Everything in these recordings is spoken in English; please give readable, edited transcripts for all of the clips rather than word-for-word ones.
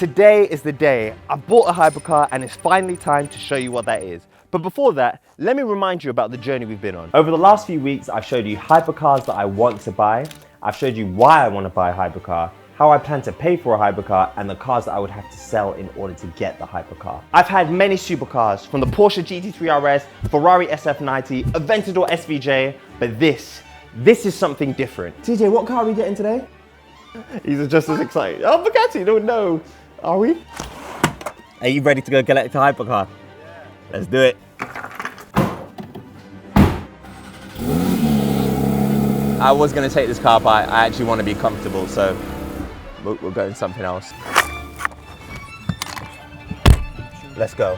Today is the day. I bought a hypercar and it's finally time to show you what that is. But before that, let me remind you about the journey we've been on. Over the last few weeks, I've showed you hypercars that I want to buy. I've showed you why I want to buy a hypercar, how I plan to pay for a hypercar, and the cars that I would have to sell in order to get the hypercar. I've had many supercars, from the Porsche GT3 RS, Ferrari SF90, Aventador SVJ, but this is something different. TJ, what car are we getting today? He's just as excited. Oh, Bugatti, no. Are we? Are you ready to go collect a hypercar? Yeah. Let's do it. I was going to take this car, but I actually want to be comfortable, so we'll go in something else. Let's go.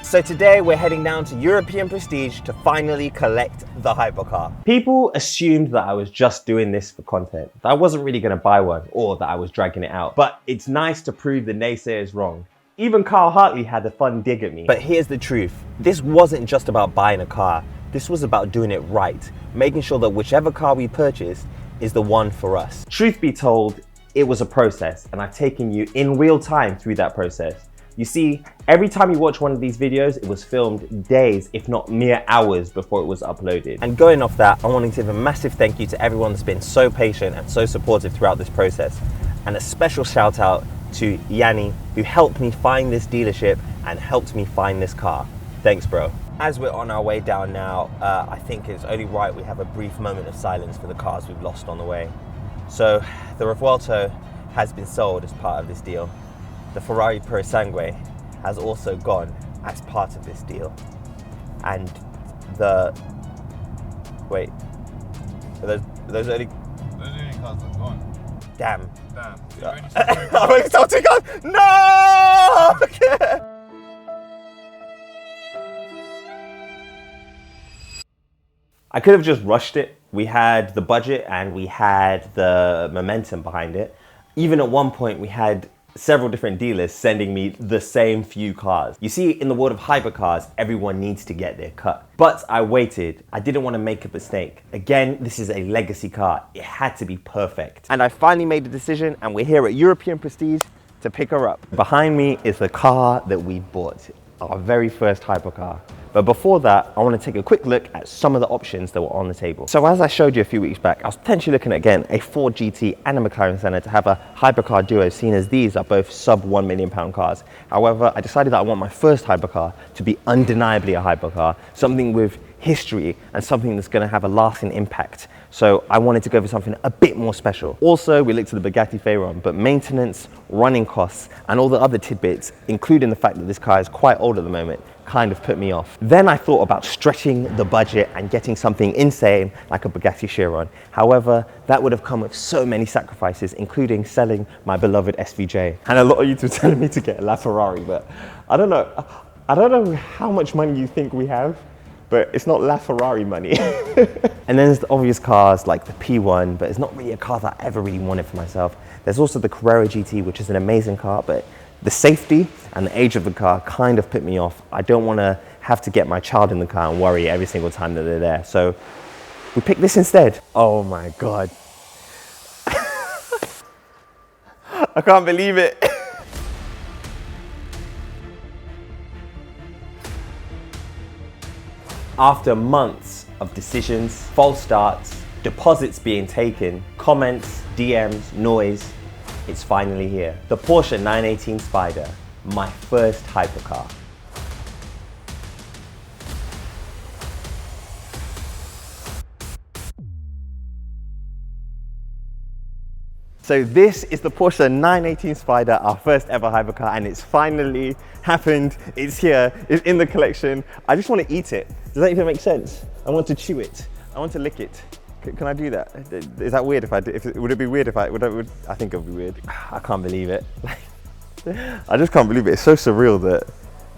So today we're heading down to European Prestige to finally collect the hypercar. People assumed that I was just doing this for content, that I wasn't really going to buy one or that I was dragging it out. But it's nice to prove the naysayers wrong. Even Carl Hartley had a fun dig at me. But here's the truth. This wasn't just about buying a car. This was about doing it right, making sure that whichever car we purchased is the one for us. Truth be told, it was a process, and I've taken you in real time through that process. You see, every time you watch one of these videos, it was filmed days, if not mere hours before it was uploaded. And going off that, I want to give a massive thank you to everyone that's been so patient and so supportive throughout this process. And a special shout out to Yanni, who helped me find this dealership and helped me find this car. Thanks, bro. As we're on our way down now, I think it's only right we have a brief moment of silence for the cars we've lost on the way. So, the Revuelto has been sold as part of this deal. The Ferrari Puro Sangue has also gone as part of this deal. And the... Wait. Those only cars are gone. Damn. I'm only sold 2 cars! No! I could have just rushed it. We had the budget and we had the momentum behind it. Even at one point we had several different dealers sending me the same few cars. You see, in the world of hypercars, everyone needs to get their cut. But I waited. I didn't want to make a mistake. Again, this is a legacy car. It had to be perfect. And I finally made a decision, and we're here at European Prestige to pick her up. Behind me is the car that we bought, our very first hypercar. But before that, I want to take a quick look at some of the options that were on the table. So as I showed you a few weeks back, I was potentially looking at, again, a Ford GT and a McLaren Senna to have a hypercar duo, seeing as these are both sub £1 million cars. However, I decided that I want my first hypercar to be undeniably a hypercar, something with history and something that's going to have a lasting impact. So I wanted to go for something a bit more special. Also, we looked at the Bugatti Veyron, but maintenance, running costs, and all the other tidbits, including the fact that this car is quite old at the moment, kind of put me off. Then I thought about stretching the budget and getting something insane like a Bugatti Chiron. However, that would have come with so many sacrifices, including selling my beloved SVJ. And a lot of you were telling me to get a LaFerrari, but I don't know how much money you think we have, but it's not LaFerrari money. And then there's the obvious cars like the P1, but it's not really a car that I ever really wanted for myself. There's also the Carrera GT, which is an amazing car, but the safety and the age of the car kind of put me off. I don't want to have to get my child in the car and worry every single time that they're there. So we picked this instead. Oh my God. I can't believe it. After months of decisions, false starts, deposits being taken, comments, DMs, noise, it's finally here. The Porsche 918 Spider, my first hypercar. So this is the Porsche 918 Spider, our first ever hypercar, and it's finally happened. It's here, it's in the collection. I just want to eat it. Does that even make sense? I want to chew it. I want to lick it. Can I do that? Is that weird if I do? Would it be weird if I think it would be weird. I can't believe it. I just can't believe it. It's so surreal that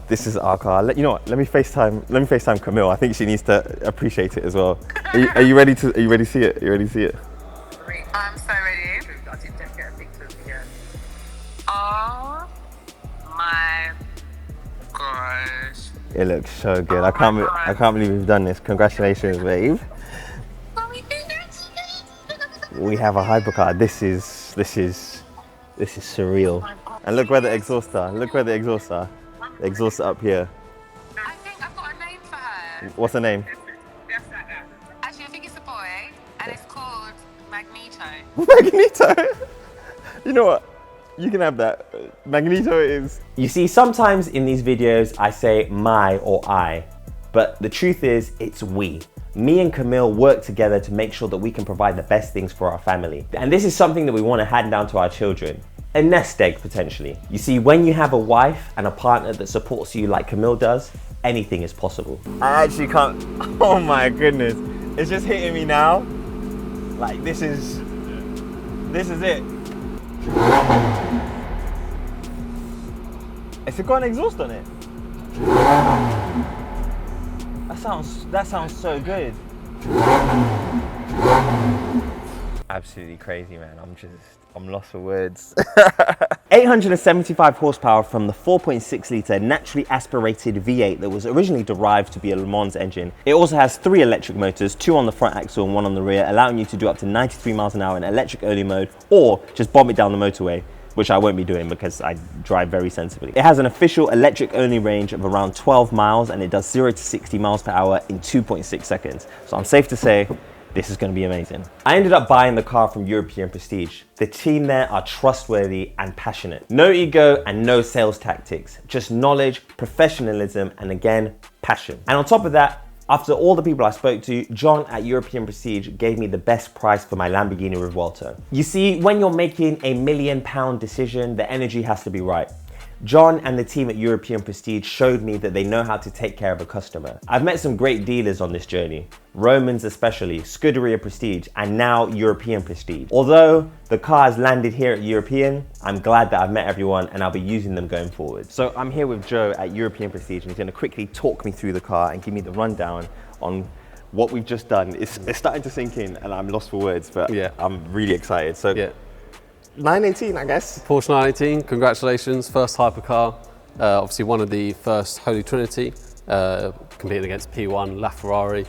this is our car. You know what? Let me FaceTime Camille. I think she needs to appreciate it as well. Are you ready to see it? Are you ready to see it? I'm so ready. Oh my gosh. It looks so good. I can't believe we've done this. Congratulations, babe. We have a hypercar. This is surreal. And look where the exhausts are. Look where the exhausts are. The exhausts are up here. I think I've got a name for her. What's the name? Actually, I think it's a boy, and it's called Magneto. Magneto. You know what? You can have that. Magneto is. You see, sometimes in these videos I say my or I, but the truth is it's we. Me and Camille work together to make sure that we can provide the best things for our family. And this is something that we want to hand down to our children. A nest egg, potentially. You see, when you have a wife and a partner that supports you like Camille does, anything is possible. I actually can't, oh my goodness. It's just hitting me now. Like this is it. It's got an exhaust on it. That sounds so good. Absolutely crazy, man. I'm lost for words. 875 horsepower from the 4.6 litre naturally aspirated V8 that was originally derived to be a Le Mans engine. It also has 3 electric motors, 2 on the front axle and 1 on the rear, allowing you to do up to 93 miles an hour in electric only mode, or just bomb it down the motorway, which I won't be doing because I drive very sensibly. It has an official electric only range of around 12 miles and it does 0 to 60 miles per hour in 2.6 seconds. So I'm safe to say, this is going to be amazing. I ended up buying the car from European Prestige. The team there are trustworthy and passionate. No ego and no sales tactics, just knowledge, professionalism, and again, passion. And on top of that, after all the people I spoke to, John at European Prestige gave me the best price for my Lamborghini Revuelto. You see, when you're making a £1 million decision, the energy has to be right. John and the team at European Prestige showed me that they know how to take care of a customer. I've met some great dealers on this journey, Romans especially, Scuderia Prestige, and now European Prestige. Although the car has landed here at European, I'm glad that I've met everyone and I'll be using them going forward. So I'm here with Joe at European Prestige and he's going to quickly talk me through the car and give me the rundown on what we've just done. It's starting to sink in and I'm lost for words, but yeah, I'm really excited. So. Yeah. 918, I guess. Porsche 918, congratulations, first hypercar. Obviously one of the first Holy Trinity, competing against P1, LaFerrari,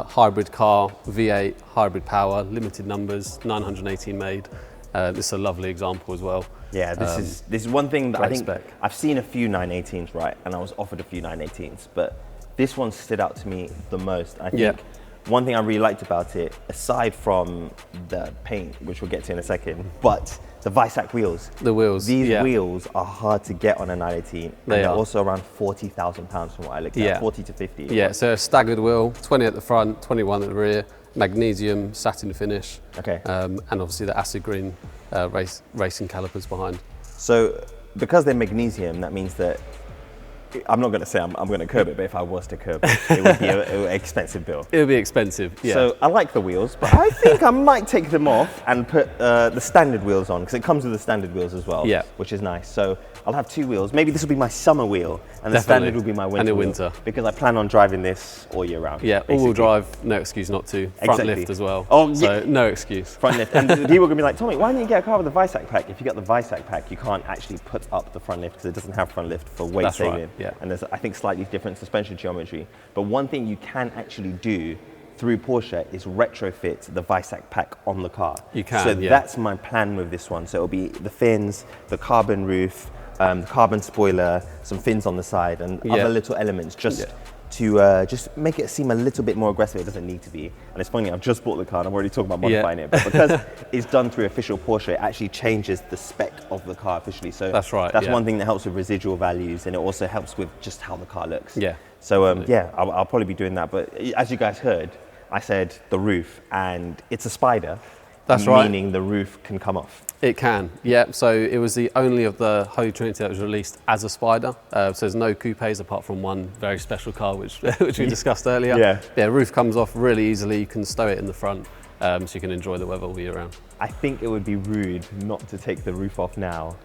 hybrid car, V8, hybrid power, limited numbers, 918 made. This is a lovely example as well. Yeah, this is one thing that I think spec. I've seen a few 918s, right? And I was offered a few 918s, but this one stood out to me the most. I think one thing I really liked about it, aside from the paint, which we'll get to in a second, but the Visac wheels. The wheels. These wheels are hard to get on a 918. And they're also around £40,000 from what I looked at, 40 to 50. Yeah, so a staggered wheel, 20 at the front, 21 at the rear, magnesium satin finish. Okay. And obviously the acid green racing calipers behind. So because they're magnesium, that means that I'm not going to say I'm going to curb it, but if I was to curb it, it would be an expensive bill. It would be expensive, yeah. So I like the wheels, but I think I might take them off and put the standard wheels on, because it comes with the standard wheels as well, which is nice. So I'll have 2 wheels. Maybe this will be my summer wheel, and the standard will be my winter wheel, because I plan on driving this all year round. Yeah, all-wheel drive, no excuse not to. Front lift as well, so no excuse. Front lift, and people are going to be like, Tommy, why didn't you get a car with a Visac pack? If you got the Visac pack, you can't actually put up the front lift, because it doesn't have front lift for weight saving. Right, yeah. And there's, I think, slightly different suspension geometry. But one thing you can actually do through Porsche is retrofit the Visac pack on the car. You can, so that's my plan with this one. So it'll be the fins, the carbon roof, the carbon spoiler, some fins on the side, and other little elements just to just make it seem a little bit more aggressive. It doesn't need to be. And it's funny, I've just bought the car and I'm already talking about modifying it, but because it's done through official Porsche, it actually changes the spec of the car officially. So that's right. That's one thing that helps with residual values, and it also helps with just how the car looks. Yeah. So I'll probably be doing that. But as you guys heard, I said the roof, and it's a spider. That's right. Meaning the roof can come off. It can, yeah. So it was the only of the Holy Trinity that was released as a spider. So there's no coupes apart from one very special car, which we discussed earlier. Yeah, roof comes off really easily. You can stow it in the front, so you can enjoy the weather all year round. I think it would be rude not to take the roof off now,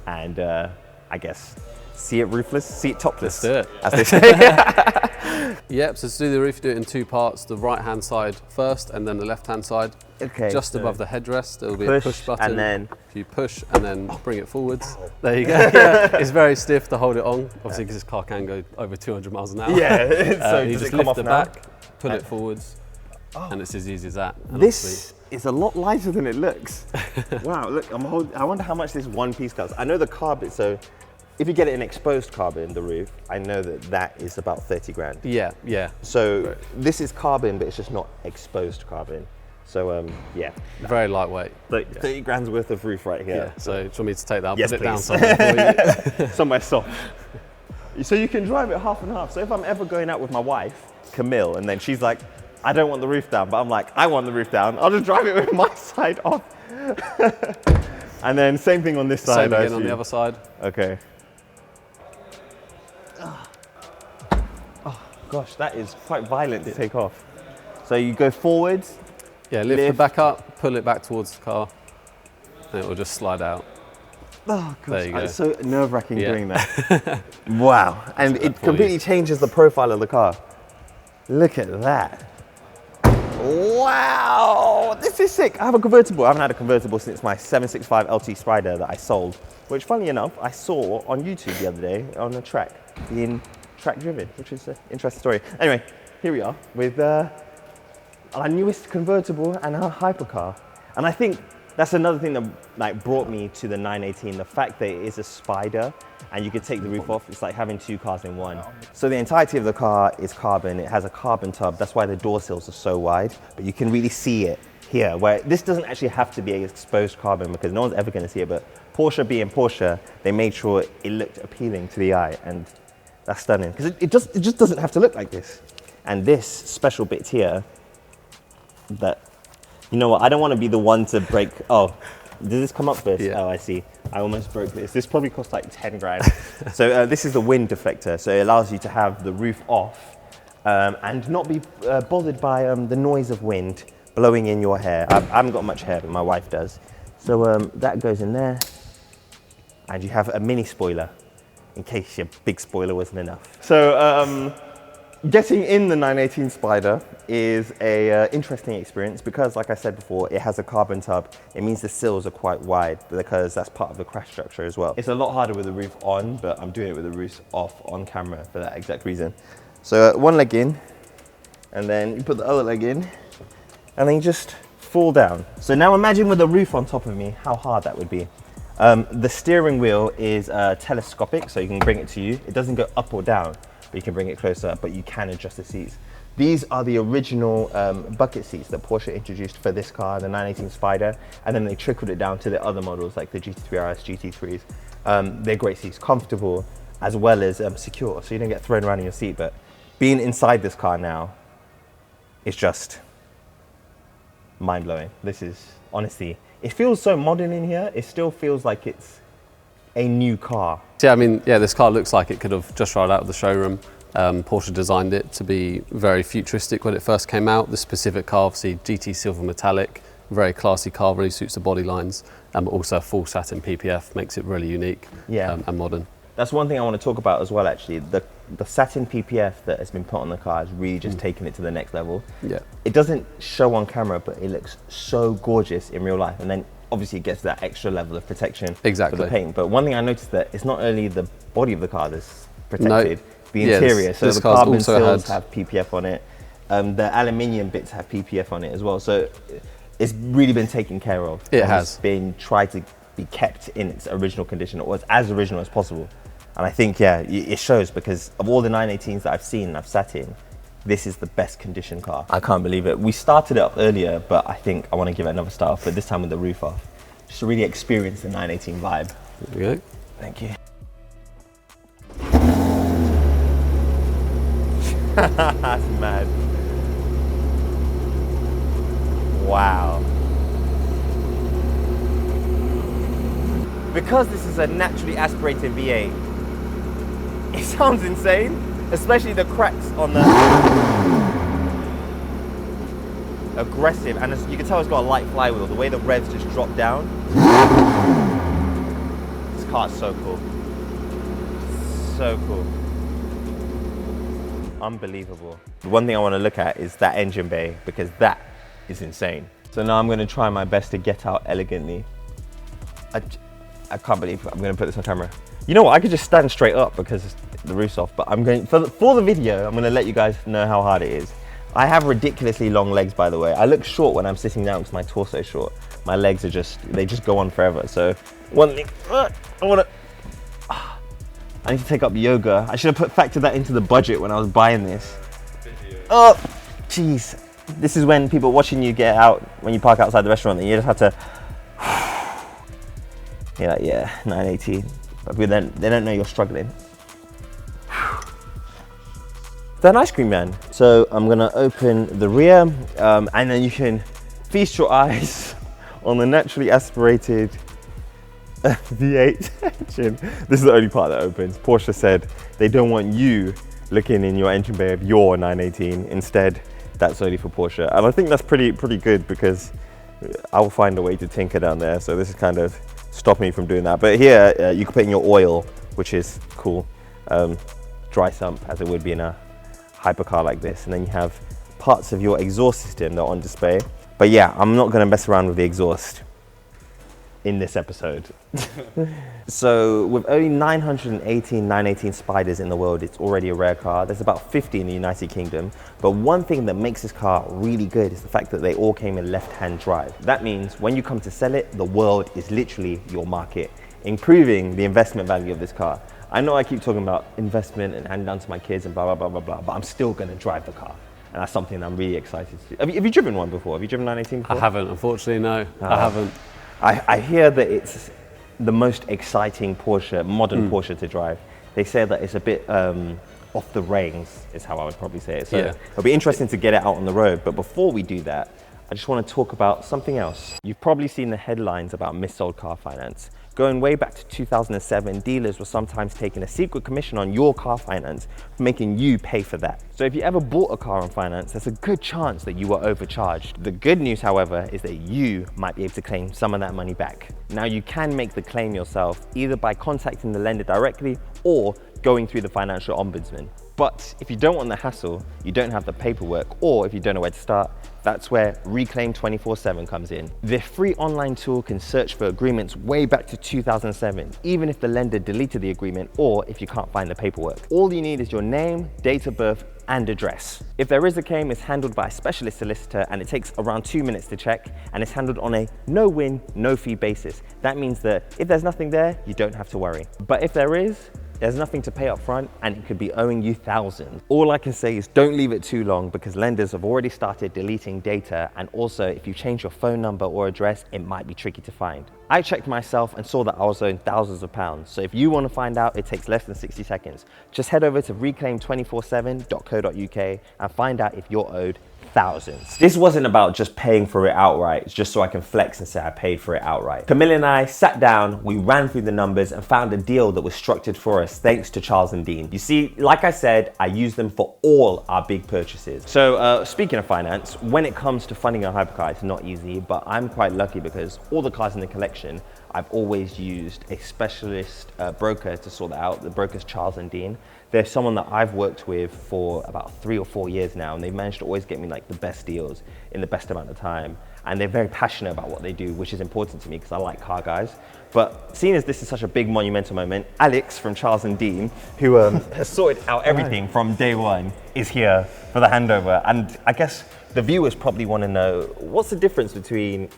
and I guess see it roofless, see it topless. Let's do it, as they say. Yep. So to do the roof, do it in 2 parts: the right-hand side first, and then the left-hand side. Okay. Just above the headrest, there will be a push button. And then if you push and then bring it forwards, there you go. Yeah, it's very stiff to hold it on. Obviously, because this car can go over 200 miles an hour. Yeah. So you just lift the back, pull it forwards, and it's as easy as that. And This is a lot lighter than it looks. Wow, look, I wonder how much this one piece costs. I know the carbon, so if you get it in exposed carbon, the roof, I know that is about 30 grand. yeah, yeah. So this is carbon, but it's just not exposed carbon. So yeah. Very lightweight. 30 grand's worth of roof right here. Yeah, so do you want me to take that? I'll Yes, put it down please. somewhere for you. Somewhere soft. So you can drive it half and half. So if I'm ever going out with my wife, Camille, and then she's like, I don't want the roof down, but I'm like, I want the roof down, I'll just drive it with my side off. And then same thing on this side. Same again on the other side. Okay. Oh gosh, that is quite violent to take off. So you go forwards. Yeah, lift the back up, pull it back towards the car, and it will just slide out. Oh gosh, There you go. it's so nerve-wracking Yeah. doing that. Wow, and it completely changes the profile of the car. Look at that. Wow, this is sick. I have a convertible. I haven't had a convertible since my 765 LT Spider that I sold, which funnily enough, I saw on YouTube the other day on a track, being track driven, which is an interesting story. Anyway, here we are with our newest convertible and our hypercar. And I think that's another thing that brought me to the 918, the fact that it is a Spider and you can take the roof off. It's like having two cars in one. So the entirety of the car is carbon. It has a carbon tub. That's why the door sills are so wide, but you can really see it here, where this doesn't actually have to be exposed carbon because no one's ever going to see it, but Porsche being Porsche, they made sure it looked appealing to the eye, and that's stunning because it just doesn't have to look like this. And this special bit here, that, you know what, I don't want to be the one to break. Oh, did this come up first? Yeah. Oh, I see. I almost broke this. This probably cost like 10 grand. So this is the wind deflector. So it allows you to have the roof off and not be bothered by the noise of wind blowing in your hair. I haven't got much hair, but my wife does. So that goes in there. And you have a mini spoiler in case your big spoiler wasn't enough. So getting in the 918 Spider is a interesting experience because, like I said before, it has a carbon tub. It means the sills are quite wide because that's part of the crash structure as well. It's a lot harder with the roof on, but I'm doing it with the roof off on camera for that exact reason. So one leg in, and then you put the other leg in, and then you just fall down. So now imagine with the roof on top of me, how hard that would be. The steering wheel is telescopic, so you can bring it to you. It doesn't go up or down, but you can bring it closer, but you can adjust the seats. These are the original bucket seats that Porsche introduced for this car, the 918 Spider, and then they trickled it down to the other models like the GT3 RS, GT3s. They're great seats, comfortable, as well as secure, so you don't get thrown around in your seat. But being inside this car now is just mind-blowing. This is, honestly, it feels so modern in here. It still feels like it's a new car. Yeah, I mean, yeah, this car looks like it could have just rolled out of the showroom. Porsche designed it to be very futuristic when it first came out. The specific car, obviously, GT Silver Metallic, very classy car, really suits the body lines. Also a full satin PPF makes it really unique and modern. That's one thing I want to talk about as well, actually. The satin PPF that has been put on the car has really just taken it to the next level. Yeah. It doesn't show on camera, but it looks so gorgeous in real life. And then obviously it gets that extra level of protection for the paint. But one thing I noticed that it's not only the body of the car that's protected, the interior. So the carbon sills have PPF on it. The aluminium bits have PPF on it as well. So it's really been taken care of. It has. It's been tried to be kept in its original condition, or as original as possible. And I think, yeah, it shows because of all the 918s that I've seen and I've sat in, this is the best condition car. I can't believe it. We started it up earlier, but I think I want to give it another start, but this time with the roof off, just to really experience the 918 vibe. There we go. Thank you. That's mad. Wow. Because this is a naturally aspirated V8, it sounds insane, especially the cracks on the aggressive, and you can tell it's got a light flywheel, the way the revs just drop down. This car's so cool. So cool. Unbelievable. The one thing I want to look at is that engine bay, because that is insane. So now I'm going to try my best to get out elegantly. I can't believe I'm going to put this on camera. You know what, I could just stand straight up because the roof's off, but I'm going, for the video, I'm going to let you guys know how hard it is. I have ridiculously long legs, by the way. I look short when I'm sitting down because my torso is short. My legs are they just go on forever. So one thing, I need to take up yoga. I should have factored that into the budget when I was buying this. Oh, jeez. This is when people watching you get out, when you park outside the restaurant, and you just have to, you're like, yeah, 918. But they don't know you're struggling. That ice cream man. So I'm gonna open the rear, and then you can feast your eyes on the naturally aspirated V8 engine. This is the only part that opens. Porsche said they don't want you looking in your engine bay of your 918. Instead, that's only for Porsche. And I think that's pretty good because I will find a way to tinker down there. So this is kind of stopping me from doing that. But here, you can put in your oil, which is cool. Dry sump, as it would be in a hypercar like this. And then you have parts of your exhaust system that are on display. But yeah, I'm not gonna mess around with the exhaust in this episode. So with only 918 Spiders in the world, it's already a rare car. There's about 50 in the United Kingdom. But one thing that makes this car really good is the fact that they all came in left-hand drive. That means when you come to sell it, the world is literally your market, improving the investment value of this car. I know I keep talking about investment and handing down to my kids and blah, blah, blah, blah, blah, but I'm still gonna drive the car. And that's something I'm really excited to do. Have you driven one before? Have you driven 918 before? I haven't, unfortunately, no. I haven't. I hear that it's the most exciting Porsche, modern Porsche to drive. They say that it's a bit off the reins, is how I would probably say it. So it'll be interesting to get it out on the road. But before we do that, I just want to talk about something else. You've probably seen the headlines about missold car finance. Going way back to 2007, dealers were sometimes taking a secret commission on your car finance, making you pay for that. So if you ever bought a car on finance, there's a good chance that you were overcharged. The good news, however, is that you might be able to claim some of that money back. Now you can make the claim yourself, either by contacting the lender directly or going through the financial ombudsman. But if you don't want the hassle, you don't have the paperwork, or if you don't know where to start, that's where Reclaim 24/7 comes in. Their free online tool can search for agreements way back to 2007, even if the lender deleted the agreement or if you can't find the paperwork. All you need is your name, date of birth, and address. If there is a claim, it's handled by a specialist solicitor and it takes around 2 minutes to check, and it's handled on a no-win, no-fee basis. That means that if there's nothing there, you don't have to worry. But if there is, there's nothing to pay up front and it could be owing you thousands. All I can say is don't leave it too long because lenders have already started deleting data, and also if you change your phone number or address, it might be tricky to find. I checked myself and saw that I was owed thousands of pounds. So if you want to find out, it takes less than 60 seconds. Just head over to reclaim247.co.uk and find out if you're owed thousands. This wasn't about just paying for it outright, it's just so I can flex and say I paid for it outright. Camilla and I sat down, we ran through the numbers and found a deal that was structured for us thanks to Charles and Dean. You see, like I said, I use them for all our big purchases. So speaking of finance, when it comes to funding a hypercar, it's not easy, but I'm quite lucky because all the cars in the collection, I've always used a specialist broker to sort that out. The broker's Charles and Dean. They're someone that I've worked with for about 3 or 4 years now, and they've managed to always get me like the best deals in the best amount of time. And they're very passionate about what they do, which is important to me because I like car guys. But seeing as this is such a big monumental moment, Alex from Charles and Dean, who has sorted out everything from day one, is here for the handover. And I guess the viewers probably want to know, what's the difference between,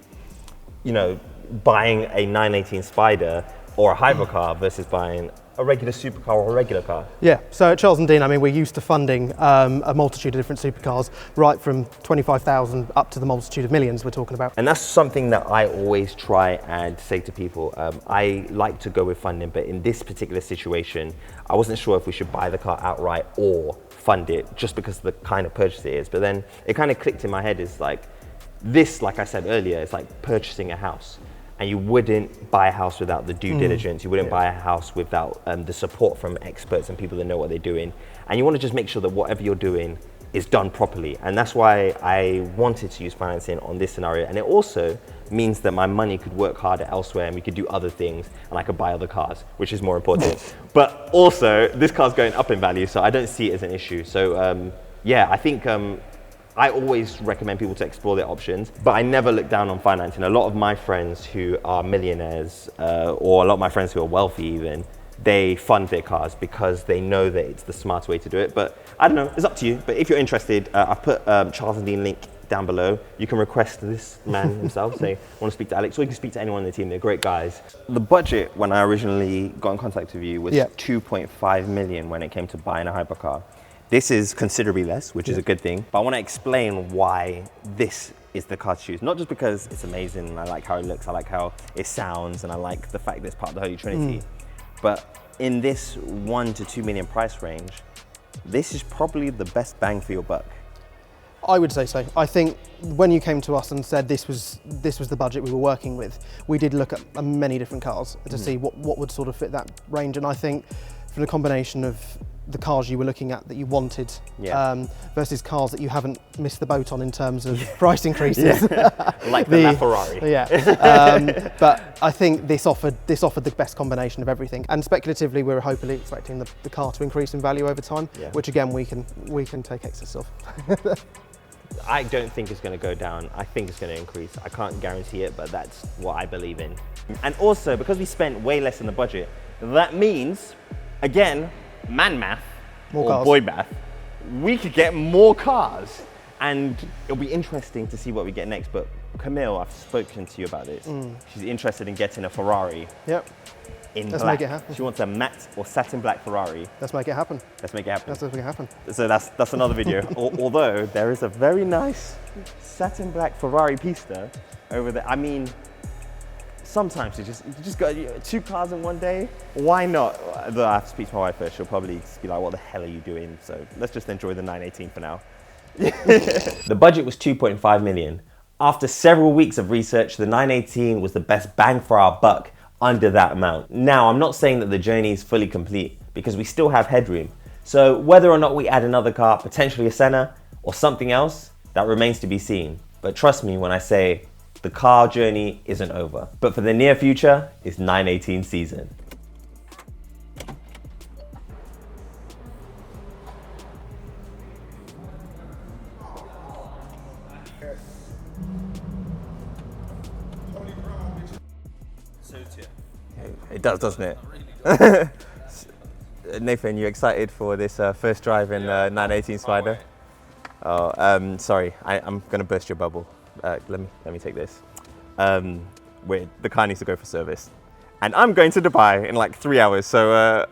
you know, buying a 918 Spider or a hypercar versus buying a regular supercar or a regular car? Yeah, so at Charles and Dean, I mean, we're used to funding a multitude of different supercars, right from 25,000 up to the multitude of millions we're talking about. And that's something that I always try and say to people. I like to go with funding, but in this particular situation, I wasn't sure if we should buy the car outright or fund it just because of the kind of purchase it is. But then it kind of clicked in my head, is like, this, like I said earlier, it's like purchasing a house. And you wouldn't buy a house without the due diligence. You wouldn't buy a house without the support from experts and people that know what they're doing. And you want to just make sure that whatever you're doing is done properly. And that's why I wanted to use financing on this scenario. And it also means that my money could work harder elsewhere and we could do other things and I could buy other cars, which is more important. But also, this car's going up in value, so I don't see it as an issue. So yeah, I think I always recommend people to explore their options, but I never look down on financing. A lot of my friends who are millionaires, or a lot of my friends who are wealthy even, they fund their cars because they know that it's the smart way to do it. But I don't know, it's up to you. But if you're interested, I've put Charles and Dean link down below. You can request this man himself, say, I want to speak to Alex, or you can speak to anyone on the team. They're great guys. The budget, when I originally got in contact with you, was 2.5 million when it came to buying a hypercar. This is considerably less, which is a good thing. But I want to explain why this is the car to choose. Not just because it's amazing, and I like how it looks, I like how it sounds, and I like the fact that it's part of the Holy Trinity. But in this 1 to 2 million price range, this is probably the best bang for your buck. I would say so. I think when you came to us and said this was the budget we were working with, we did look at many different cars to see what would sort of fit that range. And I think for the combination of the cars you were looking at that you wanted versus cars that you haven't missed the boat on in terms of price increases. Like the Ferrari. But I think this offered the best combination of everything. And speculatively, we were hopefully expecting the car to increase in value over time, which again we can take excess of. I don't think it's going to go down. I think it's going to increase. I can't guarantee it, but that's what I believe in. And also, because we spent way less in the budget, that means, again, man math, more or cars. Boy math, we could get more cars. And it'll be interesting to see what we get next. But Camille, I've spoken to you about this. She's interested in getting a Ferrari. Yep. In Let's black. make it happen. She wants a matte or satin black Ferrari. Let's make it happen. Let's make it happen. Let's make it happen. So that's another video. Although there is a very nice satin black Ferrari Pista over there. I mean, sometimes you just got 2 cars in one day. Why not? Though I have to speak to my wife first. She'll probably be like, what the hell are you doing? So let's just enjoy the 918 for now. The budget was 2.5 million. After several weeks of research, the 918 was the best bang for our buck under that amount. Now, I'm not saying that the journey is fully complete because we still have headroom. So whether or not we add another car, potentially a Senna or something else, that remains to be seen. But trust me when I say the car journey isn't over. But for the near future, it's 918 season. It does, doesn't it? Nathan, you excited for this first drive in 918 Spider? Oh, sorry, I'm gonna burst your bubble. Let me take this. The car needs to go for service, and I'm going to Dubai in like 3 hours, so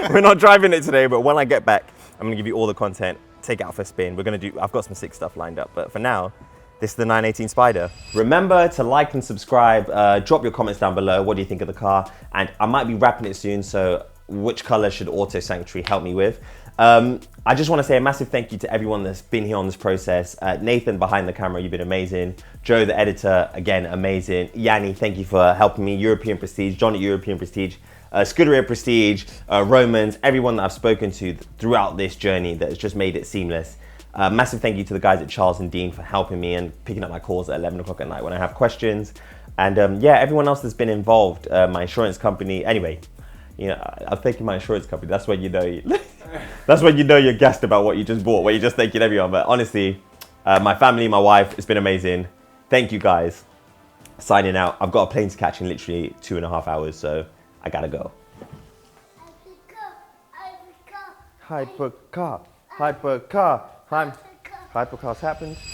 we're not driving it today. But when I get back, I'm gonna give you all the content. Take it out for a spin. I've got some sick stuff lined up, but for now, this is the 918 Spider. Remember to like and subscribe, drop your comments down below. What do you think of the car? And I might be wrapping it soon, so which color should Auto Sanctuary help me with? I just want to say a massive thank you to everyone that's been here on this process. Nathan behind the camera, you've been amazing. Joe, the editor, again, amazing. Yanni, thank you for helping me. European Prestige, John at European Prestige, Scuderia Prestige, Romans, everyone that I've spoken to throughout this journey that has just made it seamless. Massive thank you to the guys at Charles and Dean for helping me and picking up my calls at 11 o'clock at night when I have questions. And yeah, everyone else that's been involved, my insurance company. Anyway, you know, I'm thanking my insurance company. That's when you know, that's when you know you're gassed about what you just bought, where you're just thanking everyone. But honestly, my family, my wife, it's been amazing. Thank you guys. Signing out. I've got a plane to catch in literally 2.5 hours, so I gotta go. Hypercar, hypercar, hypercars happened.